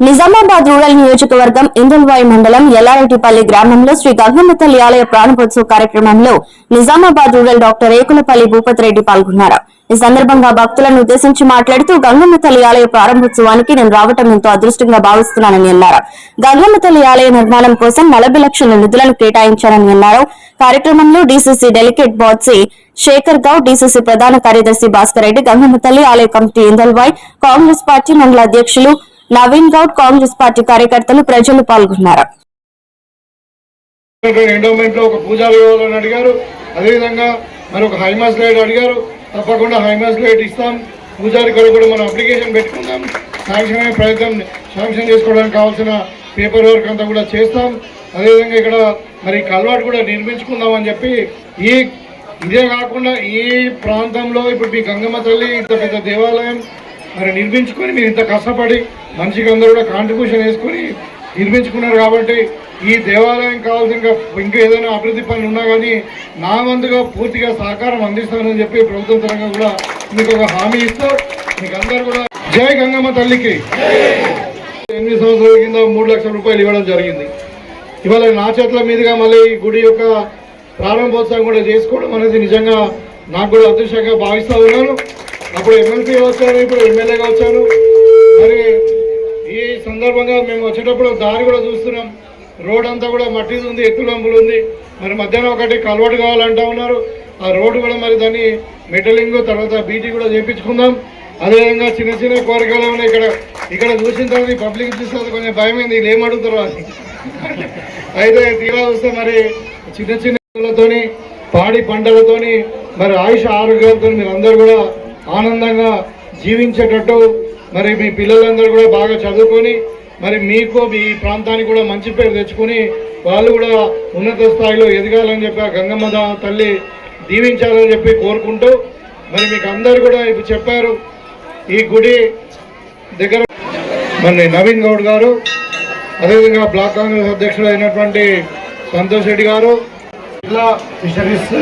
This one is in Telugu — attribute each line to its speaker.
Speaker 1: నిజామాబాద్ రూరల్ నియోజకవర్గం ఇందల్వాయి మండలం ఎల్లారెడ్డిపల్లి గ్రామంలో శ్రీ గంగమ్మ తల్లి ఆలయ ప్రారంభోత్సవ కార్యక్రమంలో నిజామాబాద్ రూరల్ డాక్టర్ ఏకులపల్లి భూపతి రెడ్డి పాల్గొన్నారు. ఈ సందర్భంగా భక్తులను ఉద్దేశించి మాట్లాడుతూ గంగమ్మ తల్లి ఆలయ ప్రారంభోత్సవానికి నేను రావటం ఎంతో అదృష్టంగా భావిస్తున్నానని అన్నారు. గంగమ్మ తల్లి ఆలయ నిర్మాణం కోసం 40 లక్షల నిధులను కేటాయించారని అన్నారు. కార్యక్రమంలో DCC delegate Batsi Shekhar Goud, DCC ప్రధాన కార్యదర్శి భాస్కర్ రెడ్డి, గంగమ్మ తల్లి ఆలయ కమిటీ ఇందల్వాయి కాంగ్రెస్ పార్టీ మండల అధ్యక్షులు నవీన్ గౌడ్, కాంగ్రెస్ పార్టీ కార్యకర్తలు, ప్రజలు పాల్గొన్నారు.
Speaker 2: ఎండోమెంట్ లో ఒక పూజారి ఇవ్వాలని అడిగారు. అదేవిధంగా మరి ఒక హైమాస్ లైట్ అడిగారు. తప్పకుండా హైమాస్ లైట్ ఇస్తాం. పూజారి కూడా మనం అప్లికేషన్ పెట్టుకుందాం. శాంక్షన్ అయ్యే ప్రయత్నం శాంక్షన్ చేసుకోవడానికి కావాల్సిన పేపర్ వర్క్ అంతా కూడా చేస్తాం. అదేవిధంగా ఇక్కడ మరి కల్వాట్ కూడా నిర్మించుకుందాం అని చెప్పి ఇదే కాకుండా ఈ ప్రాంతంలో ఇప్పుడు మీ గంగమ్మ తల్లి ఇంత పెద్ద దేవాలయం మరి నిర్మించుకొని మీరు ఇంత కష్టపడి మనిషికి అందరూ కూడా కాంట్రిబ్యూషన్ వేసుకొని నిర్మించుకున్నారు. కాబట్టి ఈ దేవాలయం కావాల్సిన ఇంకా ఏదైనా అభివృద్ధి పనులు ఉన్నా కానీ నా వంతుగా పూర్తిగా సహకారం అందిస్తానని చెప్పి ప్రభుత్వం పరంగా కూడా మీకు ఒక హామీ ఇస్తూ మీకు అందరూ కూడా జై గంగమ్మ తల్లికి 8 సంవత్సరాల కింద 3 లక్షల రూపాయలు ఇవ్వడం జరిగింది. ఇవాళ నా చేతుల మీదుగా మళ్ళీ ఈ గుడి యొక్క ప్రారంభోత్సవం కూడా చేసుకోవడం అనేది నిజంగా నాకు కూడా అదృష్టంగా భావిస్తూ ఉన్నాను. అప్పుడు ఎమ్మెల్సీగా వచ్చాను, ఇప్పుడు ఎమ్మెల్యేగా వచ్చాను. మరి ఈ సందర్భంగా మేము వచ్చేటప్పుడు దారి కూడా చూస్తున్నాం. రోడ్ అంతా కూడా మట్టిది ఉంది, ఎత్తులంపులు ఉంది. మరి మధ్యాహ్నం ఒకటి కల్వర్ట్ కావాలంటా ఉన్నారు. ఆ రోడ్డు కూడా మరి దాన్ని మెటలింగ్ తర్వాత బీటీ కూడా చేయించుకుందాం. అదేవిధంగా చిన్న చిన్న కోరికలు ఉన్నాయి. ఇక్కడ చూసిన తర్వాత పబ్లిక్ చూస్తే కొంచెం భయమైంది, వీళ్ళు ఏమడుగుతారో అని. అయితే తీరా చూస్తే మరి చిన్న చిన్నతోని పాడి పంటలతోని మరి ఆయుష ఆరోగ్యాలతో మీరు అందరూ కూడా ఆనందంగా జీవించేటట్టు మరి మీ పిల్లలందరూ కూడా బాగా చదువుకొని మరి మీకు మీ ప్రాంతానికి కూడా మంచి పేరు తెచ్చుకొని వాళ్ళు కూడా ఉన్నత స్థాయిలో ఎదగాలని చెప్పి ఆ గంగమ్మ తల్లి దీవించాలని చెప్పి కోరుకుంటూ మరి మీకు అందరు కూడా ఇప్పుడు చెప్పారు. ఈ గుడి దగ్గర మరి నవీన్ గౌడ్ గారు, అదేవిధంగా బ్లాక్ కాంగ్రెస్ అధ్యక్షుడు అయినటువంటి సంతోష్ రెడ్డి గారు, జిల్లా ఫిషరీస్